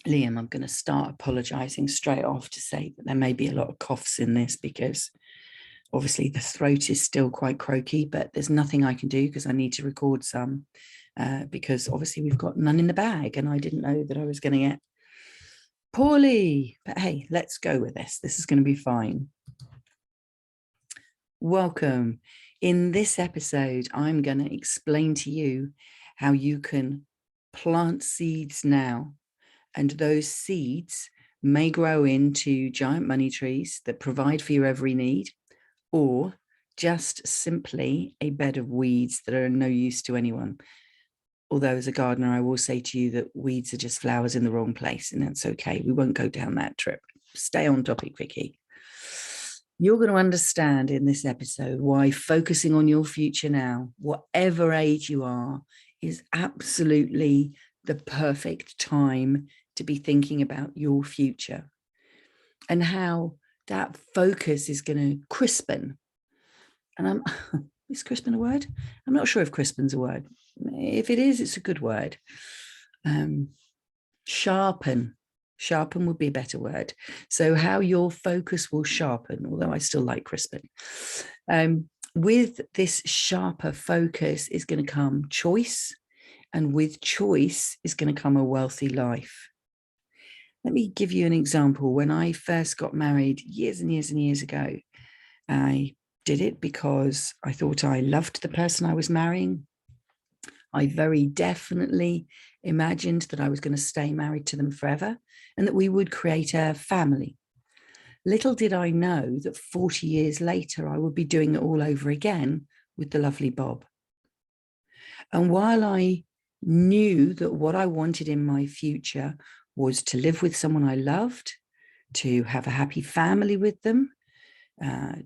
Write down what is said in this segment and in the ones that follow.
Liam, I'm going to start apologising straight off to say that there may be a lot of coughs in this because obviously the throat is still quite croaky, but there's nothing I can do because I need to record some because obviously we've got none in the bag and I didn't know that I was going to get poorly. But hey, let's go with this. This is going to be fine. Welcome. In this episode, I'm going to explain to you how you can plant seeds now. And those seeds may grow into giant money trees that provide for your every need, or just simply a bed of weeds that are no use to anyone. Although as a gardener, I will say to you that weeds are just flowers in the wrong place, and that's okay. We won't go down that trip. Stay on topic, Vicky. You're going to understand in this episode why focusing on your future now, whatever age you are, is absolutely the perfect time to be thinking about your future, and how that focus is going to crispen. And is crispen a word? I'm not sure if crispen's a word. If it is, it's a good word. Sharpen would be a better word. So how your focus will sharpen, although I still like crispen. With this sharper focus is going to come choice, and with choice is going to come a wealthy life. Let me give you an example. When I first got married years and years and years ago, I did it because I thought I loved the person I was marrying. I very definitely imagined that I was going to stay married to them forever and that we would create a family. Little did I know that 40 years later, I would be doing it all over again with the lovely Bob. And while I knew that what I wanted in my future was to live with someone I loved, to have a happy family with them,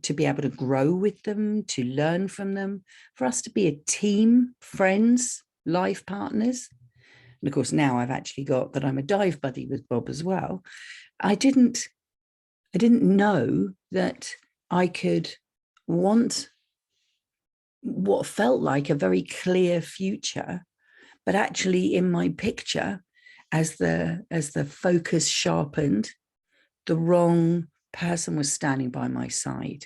to be able to grow with them, to learn from them, for us to be a team, friends, life partners. And of course, now I've actually got that I'm a dive buddy with Bob as well. I didn't know that I could want what felt like a very clear future, but actually in my picture, as the focus sharpened, the wrong person was standing by my side.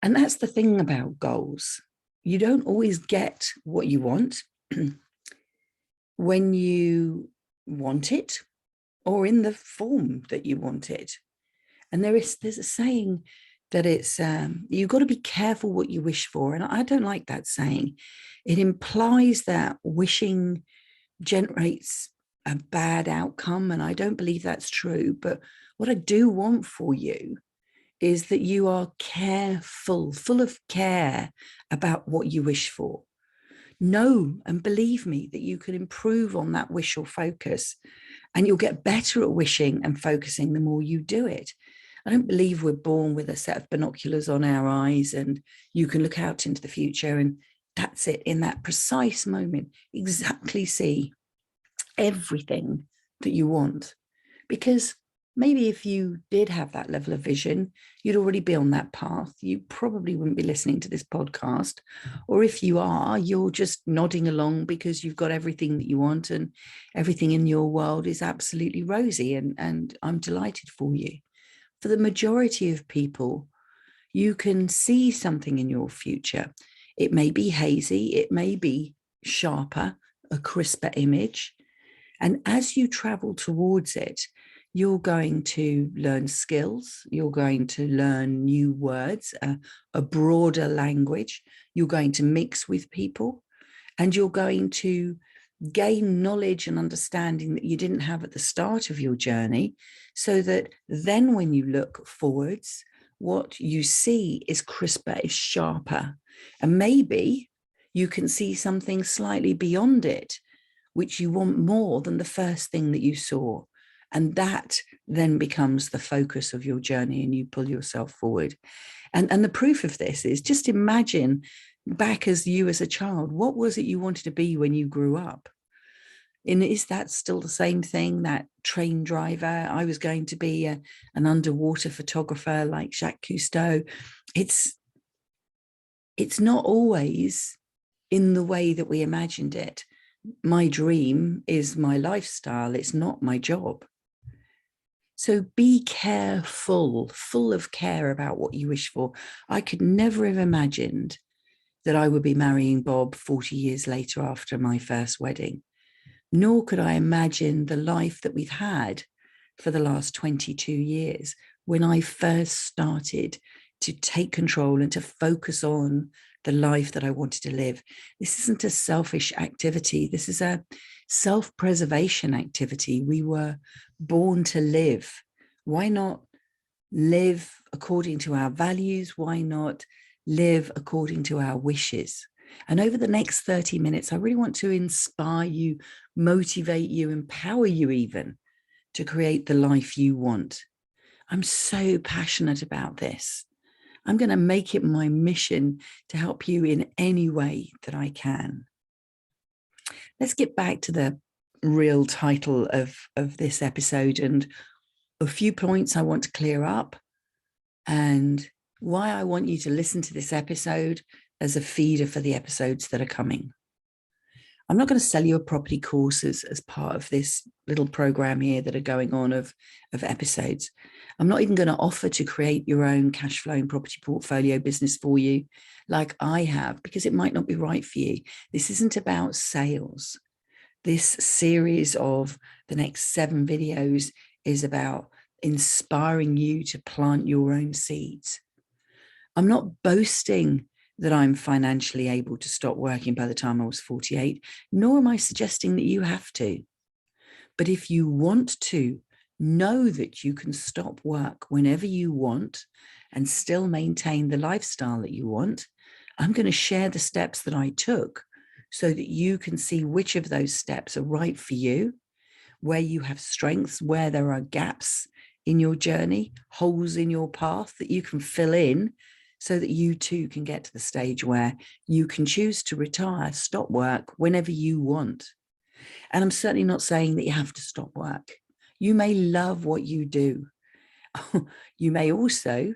And that's the thing about goals. You don't always get what you want when you want it or in the form that you want it. And there's a saying that it's you've got to be careful what you wish for. And I don't like that saying. It implies that wishing generates a bad outcome, and I don't believe that's true. But what I do want for you is that you are careful, full of care about what you wish for. Know and believe me that you can improve on that wish or focus, and you'll get better at wishing and focusing the more you do it. I don't believe we're born with a set of binoculars on our eyes and you can look out into the future and that's it, in that precise moment, exactly see everything that you want. Because maybe if you did have that level of vision, you'd already be on that path. You probably wouldn't be listening to this podcast. Or if you are, you're just nodding along because you've got everything that you want and everything in your world is absolutely rosy. And I'm delighted for you. For the majority of people, you can see something in your future. It may be hazy, it may be sharper, a crisper image. And as you travel towards it, you're going to learn skills, you're going to learn new words, a broader language, you're going to mix with people, and you're going to gain knowledge and understanding that you didn't have at the start of your journey, so that then when you look forwards, what you see is crisper, is sharper, and maybe you can see something slightly beyond it, which you want more than the first thing that you saw. And that then becomes the focus of your journey and you pull yourself forward. And the proof of this is just imagine back as you as a child, what was it you wanted to be when you grew up? And is that still the same thing, that train driver? I was going to be an underwater photographer like Jacques Cousteau. It's not always in the way that we imagined it. My dream is my lifestyle. It's not my job. So be careful, full of care about what you wish for. I could never have imagined that I would be marrying Bob 40 years later after my first wedding, nor could I imagine the life that we've had for the last 22 years when I first started to take control and to focus on the life that I wanted to live. This isn't a selfish activity. This is a self-preservation activity. We were born to live. Why not live according to our values? Why not live according to our wishes? And over the next 30 minutes, I really want to inspire you, motivate you, empower you even to create the life you want. I'm so passionate about this. I'm going to make it my mission to help you in any way that I can. Let's get back to the real title of this episode and a few points I want to clear up and why I want you to listen to this episode as a feeder for the episodes that are coming. I'm not going to sell you a property course as part of this little program here that are going on of episodes. I'm not even going to offer to create your own cash flowing property portfolio business for you like I have, because it might not be right for you. This isn't about sales. This series of the next 7 videos is about inspiring you to plant your own seeds. I'm not boasting that I'm financially able to stop working by the time I was 48, nor am I suggesting that you have to. But if you want to, know that you can stop work whenever you want and still maintain the lifestyle that you want. I'm going to share the steps that I took so that you can see which of those steps are right for you, where you have strengths, where there are gaps in your journey, holes in your path that you can fill in so that you too can get to the stage where you can choose to retire, stop work whenever you want. And I'm certainly not saying that you have to stop work. You may love what you do. You may also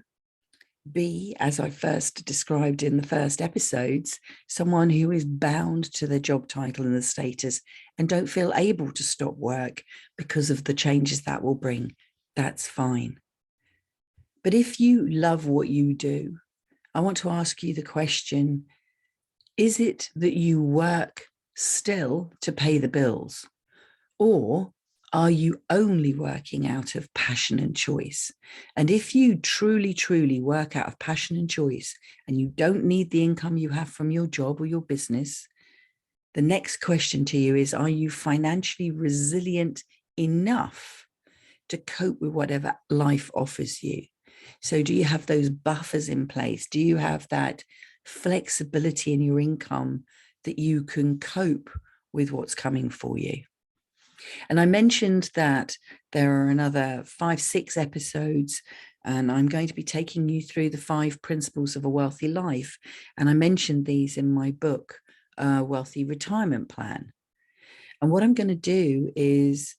be, as I first described in the first episodes, someone who is bound to the job title and the status and don't feel able to stop work because of the changes that will bring. That's fine. But if you love what you do, I want to ask you the question, is it that you work still to pay the bills? Or are you only working out of passion and choice? And if you truly, truly work out of passion and choice, and you don't need the income you have from your job or your business, the next question to you is, are you financially resilient enough to cope with whatever life offers you? So do you have those buffers in place? Do you have that flexibility in your income that you can cope with what's coming for you? And I mentioned that there are another 5-6 episodes, and I'm going to be taking you through the 5 principles of a wealthy life. And I mentioned these in my book, Wealthy Retirement Plan. And what I'm going to do is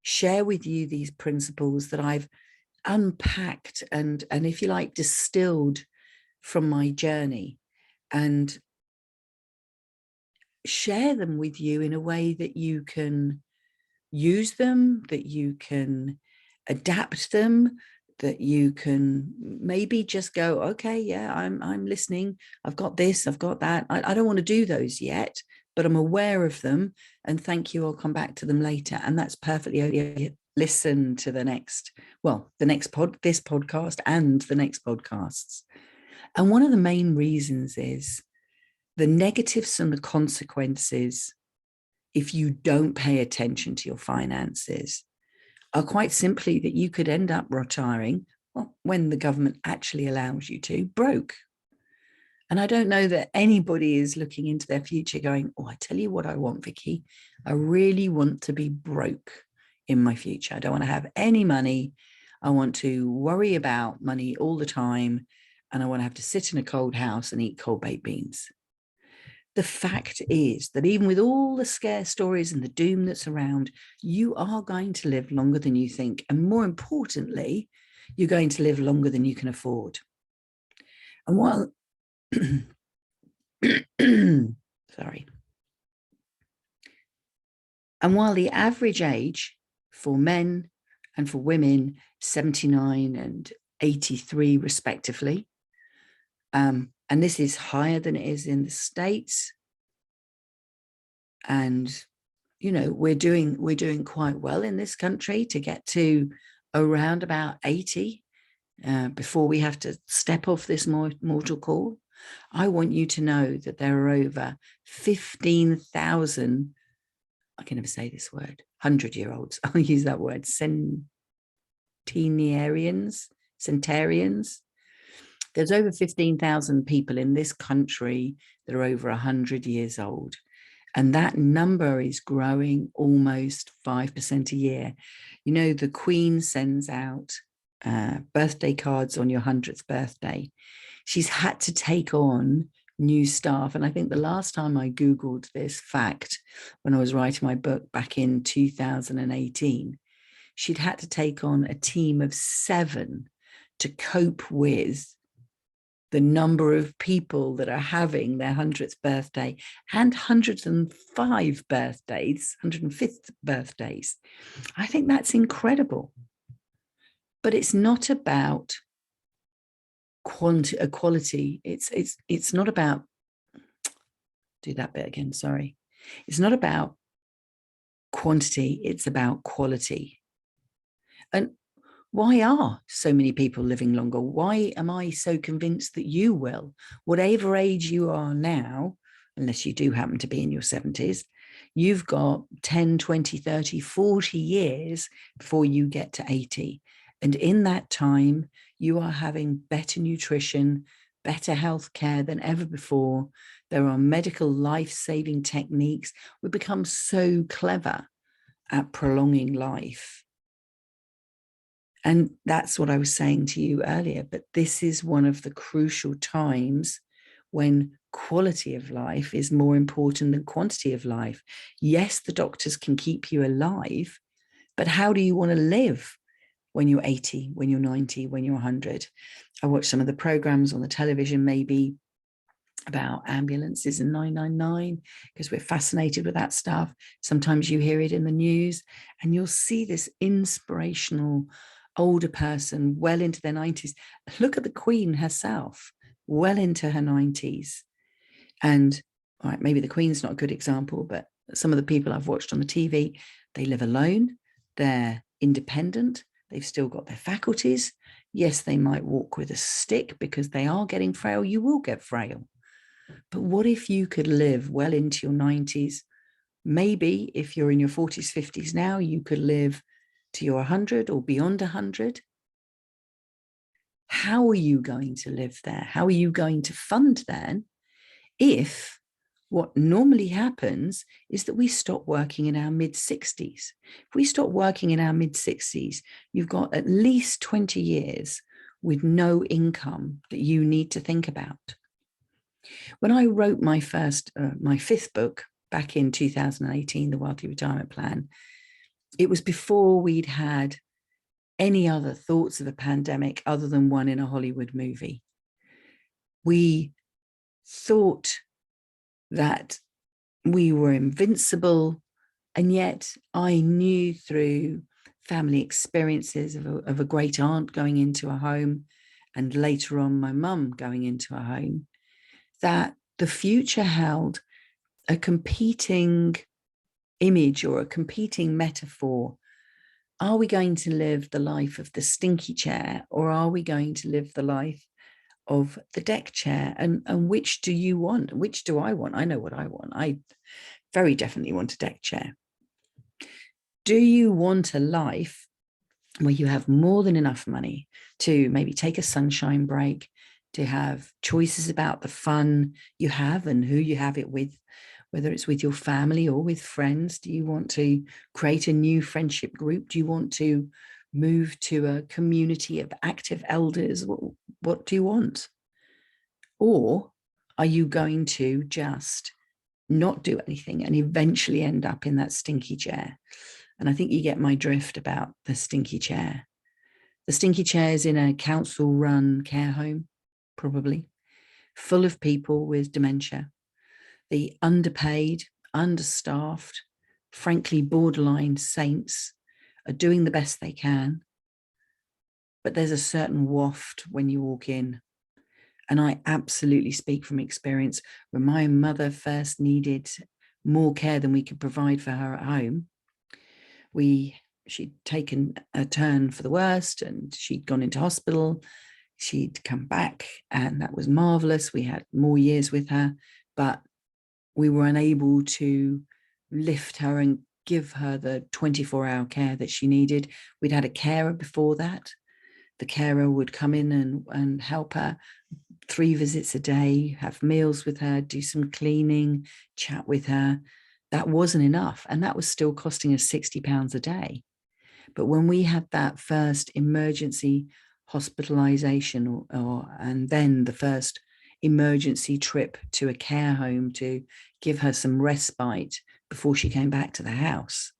share with you these principles that I've unpacked and if you like, distilled from my journey, and share them with you in a way that you can use them, that you can adapt them, that you can maybe just go, okay, yeah, I'm listening. I've got this, I've got that. I don't want to do those yet, but I'm aware of them. And thank you, I'll come back to them later. And that's perfectly okay. Listen to the next, this podcast and the next podcasts. And one of the main reasons is the negatives and the consequences if you don't pay attention to your finances are quite simply that you could end up retiring, well, when the government actually allows you to, broke. And I don't know that anybody is looking into their future going, oh, I tell you what I want, Vicky. I really want to be broke in my future. I don't want to have any money. I want to worry about money all the time. And I want to have to sit in a cold house and eat cold baked beans. The fact is that even with all the scare stories and the doom that's around, you are going to live longer than you think. And more importantly, you're going to live longer than you can afford. And while, sorry. And while the average age for men and for women, 79 and 83 respectively, and this is higher than it is in the States. And, you know, we're doing quite well in this country to get to around about 80 before we have to step off this mortal coil. I want you to know that there are over 15,000, I can never say this word, 100-year-olds, I'll use that word, centenarians. There's over 15,000 people in this country that are over 100 years old. And that number is growing almost 5% a year. You know, the Queen sends out birthday cards on your 100th birthday. She's had to take on new staff. And I think the last time I Googled this fact, when I was writing my book back in 2018, she'd had to take on a team of 7 to cope with the number of people that are having their 100th birthday and 105 birthdays, 105th birthdays. I think that's incredible. But it's not about quality. It's not about, do that bit again, sorry. It's not about quantity, it's about quality. And why are so many people living longer? Why am I so convinced that you will? Whatever age you are now, unless you do happen to be in your 70s, you've got 10, 20, 30, 40 years before you get to 80. And in that time, you are having better nutrition, better health care than ever before. There are medical life-saving techniques. We've become so clever at prolonging life. And that's what I was saying to you earlier. But this is one of the crucial times when quality of life is more important than quantity of life. Yes, the doctors can keep you alive, but how do you want to live when you're 80, when you're 90, when you're 100? I watch some of the programs on the television, maybe about ambulances and 999, because we're fascinated with that stuff. Sometimes you hear it in the news and you'll see this inspirational older person well into their 90s. Look at the Queen herself, well into her 90s. And all right, maybe the Queen's not a good example, but some of the people I've watched on the TV, they live alone, they're independent, they've still got their faculties. Yes, they might walk with a stick because they are getting frail. You will get frail. But what if you could live well into your 90s? Maybe if you're in your 40s, 50s now, you could live to your 100 or beyond 100. How are you going to live there? How are you going to fund then if what normally happens is that we stop working in our mid-60s? If we stop working in our mid-60s, you've got at least 20 years with no income that you need to think about. When I wrote my fifth book back in 2018, The Wealthy Retirement Plan, it was before we'd had any other thoughts of a pandemic other than one in a Hollywood movie. We thought that we were invincible, and yet I knew through family experiences of a great aunt going into a home, and later on my mum going into a home, that the future held a competing image or a competing metaphor. Are we going to live the life of the stinky chair, or are we going to live the life of the deck chair? And which do you want? Which do I want? I know what I want. I very definitely want a deck chair. Do you want a life where you have more than enough money to maybe take a sunshine break, to have choices about the fun you have and who you have it with, whether it's with your family or with friends? Do you want to create a new friendship group? Do you want to move to a community of active elders? What do you want? Or are you going to just not do anything and eventually end up in that stinky chair? And I think you get my drift about the stinky chair. The stinky chair is in a council-run care home, probably, full of people with dementia. The underpaid, understaffed, frankly, borderline saints are doing the best they can. But there's a certain waft when you walk in. And I absolutely speak from experience. When my mother first needed more care than we could provide for her at home, she'd taken a turn for the worst and she'd gone into hospital. She'd come back and that was marvelous. We had more years with her, but we were unable to lift her and give her the 24-hour care that she needed. We'd had a carer before that. The carer would come in and help her 3 visits a day, have meals with her, do some cleaning, chat with her. That wasn't enough. And that was still costing us £60 a day. But when we had that first emergency hospitalization and then the first emergency trip to a care home to give her some respite before she came back to the house,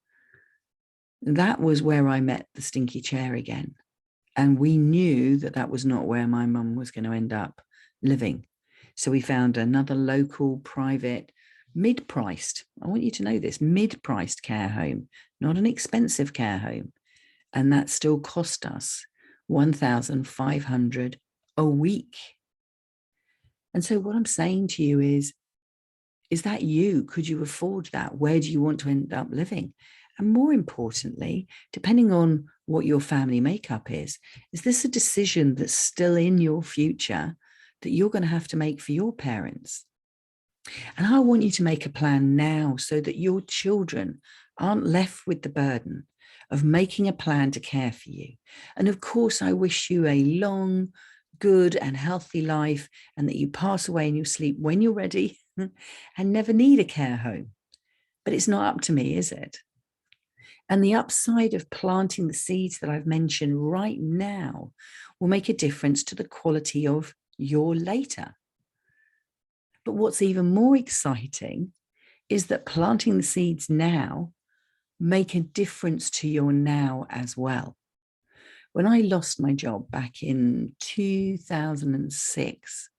that was where I met the stinky chair again. And we knew that that was not where my mum was going to end up living. So we found another local, private, mid-priced, I want you to know this, mid-priced care home, not an expensive care home. And that still cost us $1,500 a week. And so what I'm saying to you is that you? Could you afford that? Where do you want to end up living? And more importantly, depending on what your family makeup is this a decision that's still in your future that you're going to have to make for your parents? And I want you to make a plan now so that your children aren't left with the burden of making a plan to care for you. And of course, I wish you a long, good and healthy life and that you pass away in your sleep when you're ready and never need a care home. But it's not up to me, is it? And the upside of planting the seeds that I've mentioned right now will make a difference to the quality of your later. But what's even more exciting is that planting the seeds now make a difference to your now as well. When I lost my job back in 2006,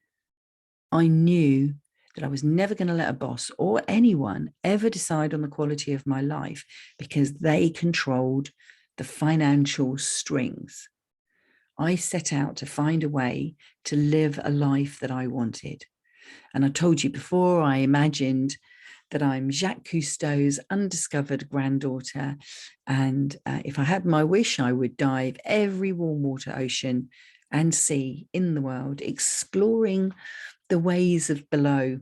I knew that I was never going to let a boss or anyone ever decide on the quality of my life because they controlled the financial strings. I set out to find a way to live a life that I wanted. And I told you before, I imagined that I'm Jacques Cousteau's undiscovered granddaughter. And if I had my wish, I would dive every warm water ocean and sea in the world, exploring the ways of below.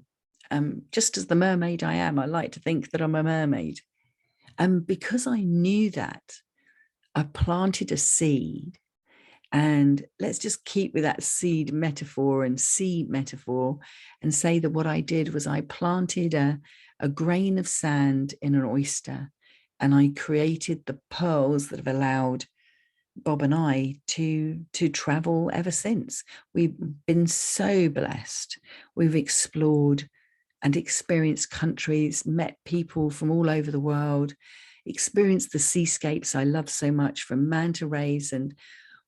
Just as the mermaid I am, I like to think that I'm a mermaid. And because I knew that, I planted a seed. And let's just keep with that seed metaphor and seed metaphor and say that what I did was I planted a grain of sand in an oyster and I created the pearls that have allowed Bob and I to travel ever since. We've been so blessed. We've explored and experienced countries, met people from all over the world, experienced the seascapes I love so much, from manta rays and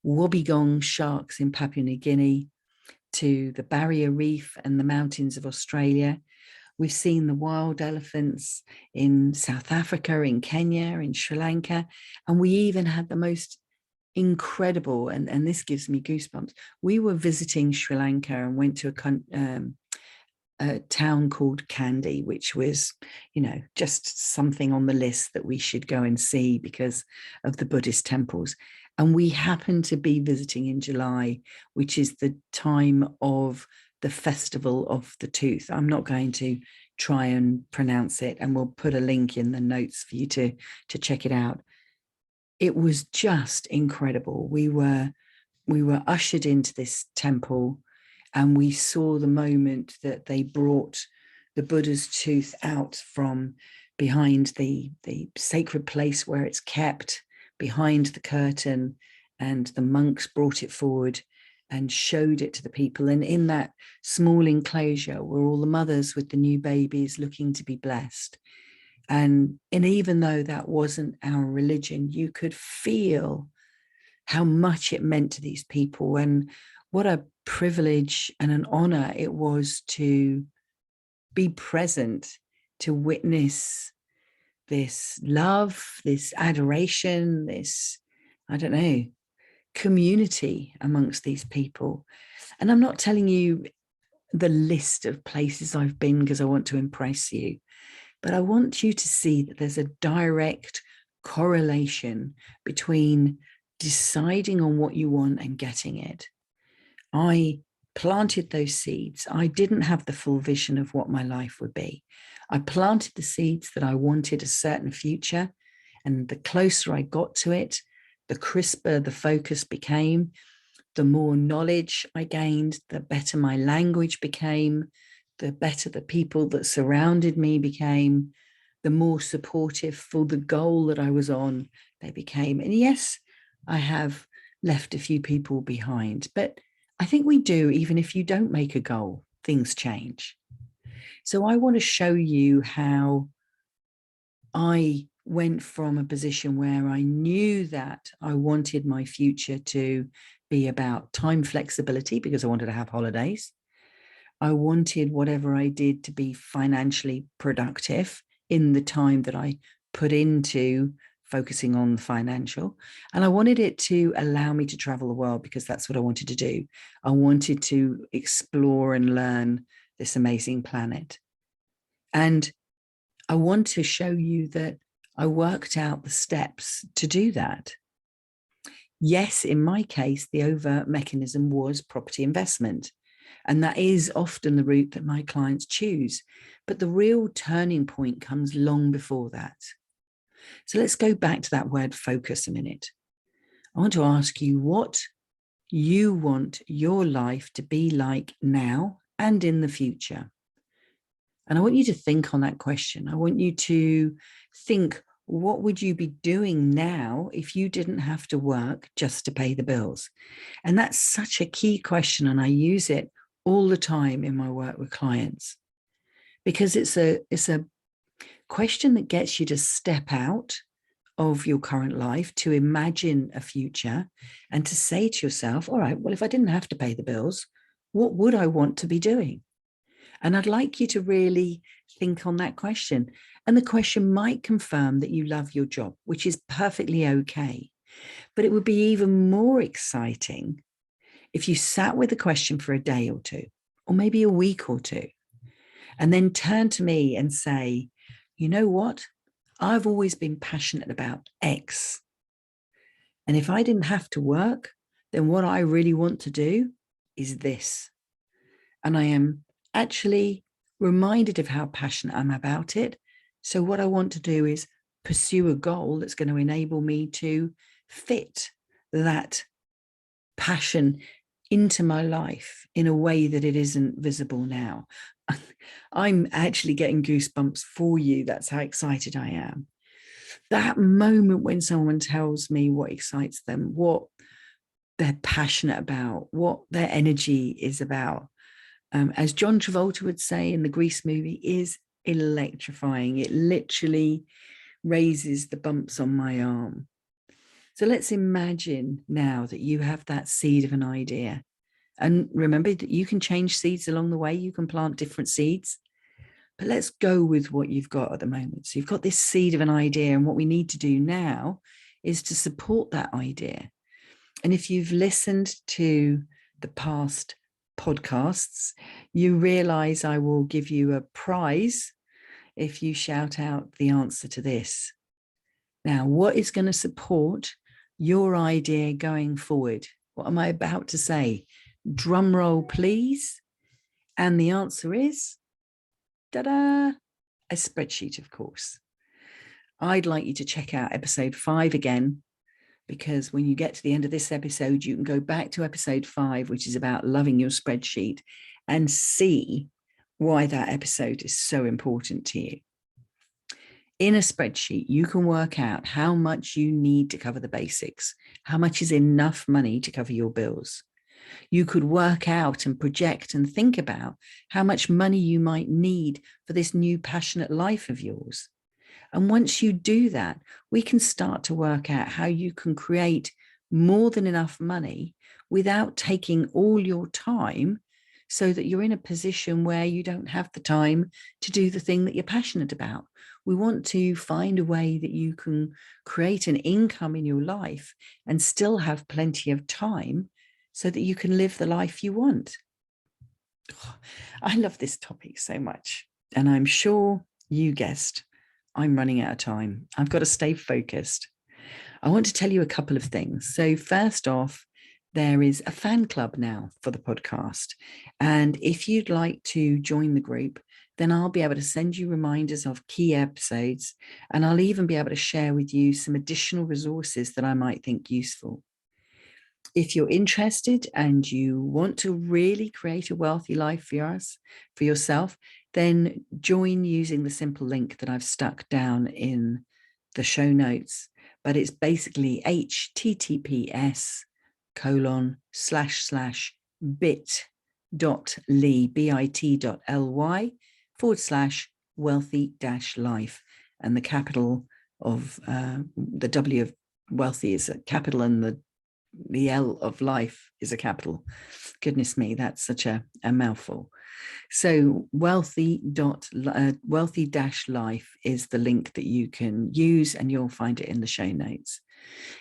wobbegong sharks in Papua New Guinea to the Barrier Reef and the mountains of Australia. We've seen the wild elephants in South Africa, in Kenya, in Sri Lanka, and we even had the most incredible, and this gives me goosebumps. We were visiting Sri Lanka and went to a town called Kandy, which was, just something on the list that we should go and see because of the Buddhist temples. And we happened to be visiting in July, which is the time of the Festival of the Tooth. I'm not going to try and pronounce it, and we'll put a link in the notes for you to check it out. It was just incredible. We were ushered into this temple and we saw the moment that they brought the Buddha's tooth out from behind the sacred place where it's kept, behind the curtain, and the monks brought it forward and showed it to the people. And in that small enclosure were all the mothers with the new babies looking to be blessed. And even though that wasn't our religion, you could feel how much it meant to these people and what a privilege and an honor it was to be present, to witness this love, this adoration, this, I don't know, community amongst these people. And I'm not telling you the list of places I've been because I want to impress you, but I want you to see that there's a direct correlation between deciding on what you want and getting it. I planted those seeds. I didn't have the full vision of what my life would be. I planted the seeds that I wanted a certain future. And the closer I got to it, the crisper the focus became, the more knowledge I gained, the better my language became, the better the people that surrounded me became, the more supportive for the goal that I was on they became. And yes, I have left a few people behind, but I think we do, even if you don't make a goal, things change. So I want to show you how I went from a position where I knew that I wanted my future to be about time flexibility because I wanted to have holidays. I wanted whatever I did to be financially productive in the time that I put into focusing on the financial. And I wanted it to allow me to travel the world because that's what I wanted to do. I wanted to explore and learn this amazing planet. And I want to show you that I worked out the steps to do that. Yes, in my case, the overt mechanism was property investment. And that is often the route that my clients choose. But the real turning point comes long before that. So let's go back to that word focus a minute. I want to ask you what you want your life to be like now and in the future. And I want you to think on that question. I want you to think, what would you be doing now if you didn't have to work just to pay the bills? And that's such a key question. And I use it all the time in my work with clients because it's a question that gets you to step out of your current life, to imagine a future and to say to yourself, all right, well, if I didn't have to pay the bills, what would I want to be doing? And I'd like you to really think on that question. And the question might confirm that you love your job, which is perfectly okay. But it would be even more exciting if you sat with the question for a day or two, or maybe a week or two, and then turn to me and say, you know what? I've always been passionate about X. And if I didn't have to work, then what I really want to do is this. And I am actually reminded of how passionate I'm about it. So what I want to do is pursue a goal that's going to enable me to fit that passion into my life in a way that it isn't visible now. I'm actually getting goosebumps for you. That's how excited I am. That moment when someone tells me what excites them, what they're passionate about, what their energy is about, as John Travolta would say in the Grease movie, is electrifying. It literally raises the bumps on my arm. So let's imagine now that you have that seed of an idea. And remember that you can change seeds along the way. You can plant different seeds. But let's go with what you've got at the moment. So you've got this seed of an idea. And what we need to do now is to support that idea. And if you've listened to the past podcasts, you realize I will give you a prize if you shout out the answer to this. Now, what is going to support your idea going forward? What am I about to say? Drum roll, please. And the answer is, ta-da, a spreadsheet, of course. I'd like you to check out episode 5 again, because when you get to the end of this episode, you can go back to episode 5, which is about loving your spreadsheet, and see why that episode is so important to you. In a spreadsheet, you can work out how much you need to cover the basics, how much is enough money to cover your bills. You could work out and project and think about how much money you might need for this new passionate life of yours. And once you do that, we can start to work out how you can create more than enough money without taking all your time, so that you're in a position where you don't have the time to do the thing that you're passionate about, We want to find a way that you can create an income in your life and still have plenty of time so that you can live the life you want. Oh, I love this topic so much. And I'm sure you guessed, I'm running out of time. I've got to stay focused. I want to tell you a couple of things. So first off, there is a fan club now for the podcast. And if you'd like to join the group, then I'll be able to send you reminders of key episodes. And I'll even be able to share with you some additional resources that I might think useful. If you're interested and you want to really create a wealthy life for yourself, then join using the simple link that I've stuck down in the show notes. But it's basically https://bit.ly/wealthy-life. And the capital of the W of wealthy is a capital, and the L of life is a capital. Goodness me, that's such a mouthful. So wealthy-life is the link that you can use, and you'll find it in the show notes.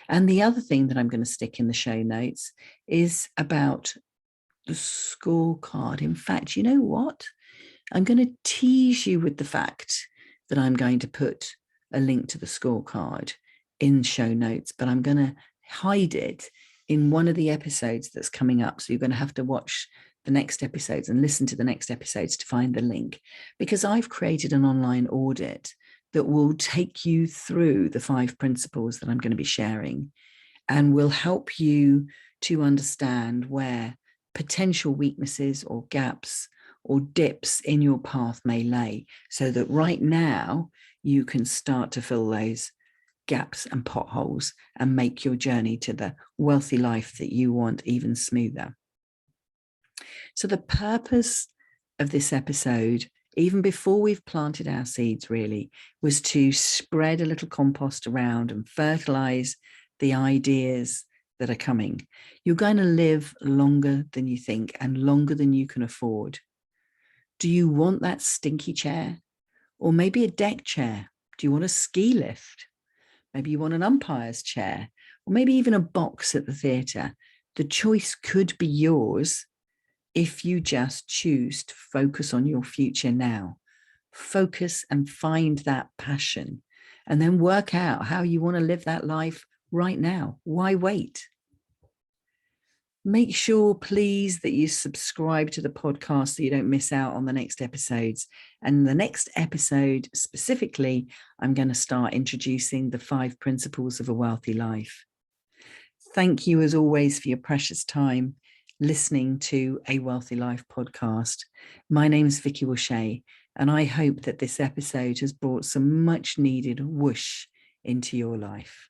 And the other thing that I'm going to stick in the show notes is about the scorecard. In fact, you know what? I'm going to tease you with the fact that I'm going to put a link to the scorecard in show notes, but I'm going to hide it in one of the episodes that's coming up. So you're going to have to watch the next episodes and listen to the next episodes to find the link, because I've created an online audit that will take you through the 5 principles that I'm going to be sharing, and will help you to understand where potential weaknesses or gaps or dips in your path may lay, so that right now you can start to fill those gaps and potholes and make your journey to the wealthy life that you want even smoother. So the purpose of this episode, even before we've planted our seeds really, was to spread a little compost around and fertilize the ideas that are coming. You're going to live longer than you think and longer than you can afford. Do you want that stinky chair? Or maybe a deck chair? Do you want a ski lift? Maybe you want an umpire's chair, or maybe even a box at the theatre. The choice could be yours if you just choose to focus on your future now. Focus and find that passion, and then work out how you want to live that life right now. Why wait? Make sure, please, that you subscribe to the podcast so you don't miss out on the next episodes. And the next episode specifically, I'm going to start introducing the 5 principles of a wealthy life. Thank you, as always, for your precious time listening to a Wealthy Life podcast. My name is Vicky O'Shea, and I hope that this episode has brought some much needed whoosh into your life.